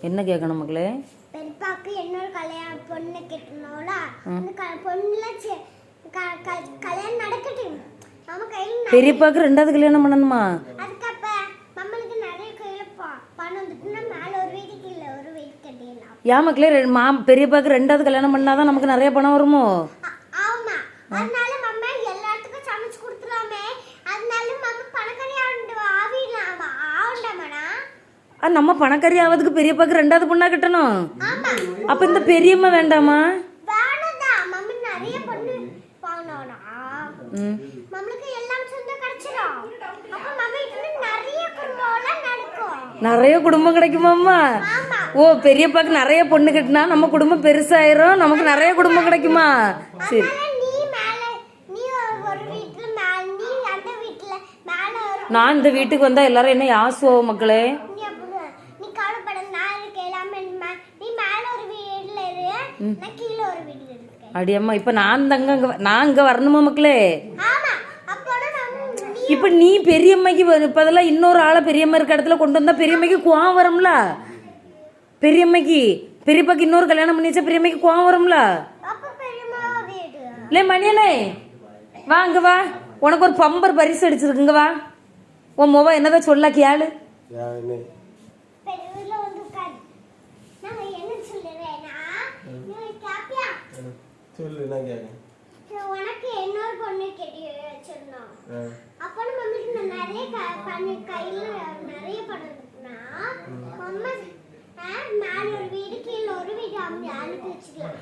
என்ன கேட்கணும் மக்களே? பெரியப்பாக்கு இன்னொரு கல்யாணம் பொண்ணு கட்டணும்ல, அந்த பொண்ணுல கல்யாணம் நடக்கட்டும். நம்ம கையில பெரியப்பாக்கு ரெண்டாவது கல்யாணம் பண்ணணுமா? அதுக்கப்ப நம்மளுக்கு நிறைய கையில பணம் வந்துட்டுனா மேல ஒரு வீடு கீழ ஒரு வீடு கட்டிடலாம். ஏன் மக்களே பெரியப்பாக்கு ரெண்டாவது கல்யாணம் பண்ணாதான் நமக்கு நிறைய பணம் வருமோ? ஆமா, அதனால மம்மா எல்லாத்துக்கும் சமைச்சு கொடுத்துலாமே. அதனால மம்மா பணக்காரி ஆவண்டாமடா. நம்ம பணக்காரி ஆவதுக்கு பெரியப்பாக்கு ரெண்டாவது பொண்ணா கட்டணும். அப்ப இந்த பெரியம்மா வேண்டாமா? வேணாதா, மம்மி நிறைய பொண்ணு வாங்கணும்னா மம்மிக்கு எல்லாம் சொந்தம் கிடைச்சிரும். அப்ப மம்மிக்கு நிறைய குடும்பம்லாம் நடக்கும். நிறைய குடும்பம் கிடைக்குமாம்மா? ஓ, பெரியப்பாக்கு நிறைய பொண்ணு கட்டினா நம்ம குடும்பம் பெருசாயிரும், நமக்கு நிறைய குடும்பம் கிடைக்குமா? சரி, நான் இந்த வீட்டுக்கு வந்தா எல்லாரும் என்ன யாசுவோம் மக்களே? அடியம்மா, இப்ப நான் இங்க வரணுமா மக்களே? இப்ப நீ பெரியம்மைக்கு இப்பதெல்லாம் இன்னொரு ஆளை பெரியம்மா இருக்க இடத்துல கொண்டு வந்தா பெரியம்மைக்கு கோவம் வரும்ல? பெரியப்பாக்கு இன்னொரு கல்யாணம் பண்ணி வச்சா பெரியம்மைக்கு கோவம் வரும்ல? இல்ல மணியனே, வா இங்க வா, உனக்கு ஒரு பம்பர் பரிசு அடிச்சிருக்குங்க. வா, உன் மொபைல் என்னதான் சொல்ல கேளு. உனக்கு இன்னொரு பொண்ணு கட்டி வச்சிருந்தோம். அப்போ மம்மிக்கு நிறைய கையில நிறைய பணம் இருக்குன்னா மம்மா மேல ஒரு வீடு கீழே ஒரு வீடு அனுப்பி வச்சுக்கலாம்.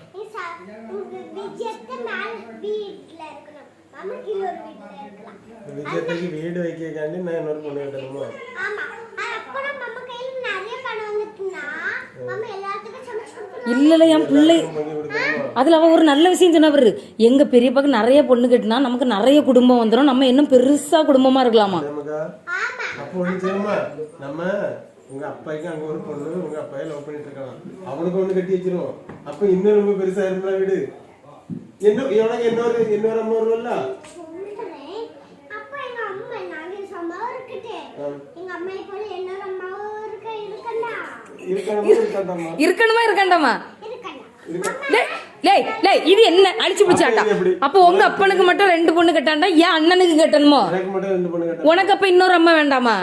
விஜயத்தை மேல வீட்டுல இருக்கணும், மம்மா கீழே ஒரு வீட்டுல இருக்கலாம். விஜயத்துக்கு வீடு வைக்காண்டி நான் இன்னொரு பொண்ணு கட்டணுமா? ஆமா, அப்போ மம்மா கையில நிறைய பணம் வந்துட்டுனா மம்மா எல்லாத்துக்கும் சமைச்சு கொடுக்கணும். இல்ல என் பிள்ளை அதுல அவ ஒரு நல்ல விஷயம் சொன்னவர், எங்க பெரியப்பாக்கு நிறைய பொண்ணு கட்டினா நமக்கு நிறைய குடும்பம் வந்துடும், நம்ம இன்னும் பெருசா குடும்பமா இருக்கலாமா? அப்போ ஒண்ணு செய்யுமா, நம்ம உங்க அப்பாய்க்கு அங்க ஒரு பொண்ணு உங்க அப்பாயை லவ் பண்ணிட்டு இருக்கலாம், அவனுக்கு ஒண்ணு கட்டி வச்சிருவோம். அப்ப இன்னும் ரொம்ப பெருசா இருந்தா வீடு உனக்கு இன்னொரு அம்மா வருவல்ல. இருக்கணுமா இருக்காண்டாமா? இது என்ன அழிச்சு பிடிச்சாட்டா? அப்ப உங்க அப்பனுக்கு மட்டும் 2 பொண்ணு கட்டாண்டா, ஏன் அண்ணனுக்கு கட்டணுமோ? உனக்கு அப்ப இன்னொரு அம்மா வேண்டாமா?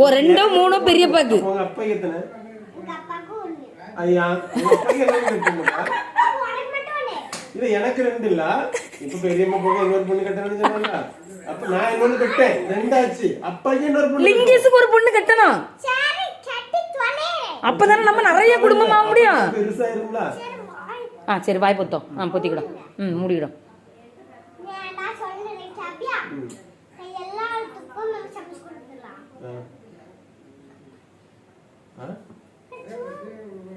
ஓ, 2 3 பெரியப்பாக்கு. எனக்கு 2 இல்ல, இப்ப பெரியம்மா போக இன்னொரு பொண்ணு கட்டணும்னு சொன்னால, அப்ப நான் இன்னொன்னு கட்டேன், 2 ஆச்சு. அப்பாக்கு இன்னொரு பொண்ணு, லிங்கேஷுக்கு ஒரு பொண்ணு கட்டணும். அப்பதானே நம்ம நிறைய குடும்பம் ஆக முடியும். சரி, வாய் பொத்தோம், பொத்திக்கிடும், மூடிக்கிடும்.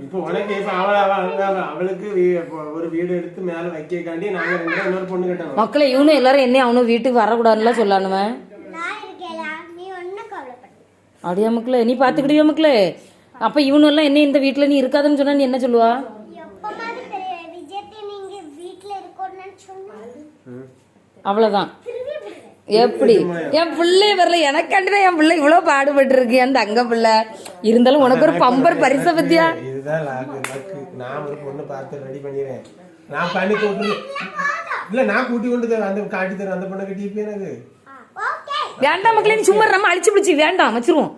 இப்போ உனக்கு இப்ப அவளுக்கு ஒரு வீடு எடுத்து மேல வைக்காண்டி நாங்க இன்னொரு பொண்ணு கட்டணும். மக்களே, இவனும் எல்லாரும் என்ன அவனும் வீட்டுக்கு வரக்கூடாதுன்னு சொல்லணுமே. அப்படியா மக்களே? நீ பாத்துக்கிட்டியா மக்களே? அப்ப இவனு எல்லாம் என்ன இந்த வீட்டுல நீ இருக்காதுன்னு சொன்னா நீ என்ன சொல்லுவா? அவ்வளவுதான். எப்படி என் பிள்ளை வரல, எனக்காண்டிதான் என் பிள்ளை இவ்வளவு பாடுபட்டு இருக்கு, என் தங்க பிள்ளை. இருந்தாலும் உனக்கு ஒரு பம்பர் பரிசை பத்தியா? இதுதான் நான் ஒரு பொண்ணு பார்த்து ரெடி பண்ணிடுறேன். நான் பண்ணி கூட்டு இல்ல, நான் கூட்டி கொண்டு அந்த காட்டி தரேன், அந்த பொண்ணை கட்டி எனக்கு வேண்டாம் மக்களே, நீ சும்மா நம்ம அழிச்சு பிடிச்சி வேண்டாம் வச்சிருவோம்.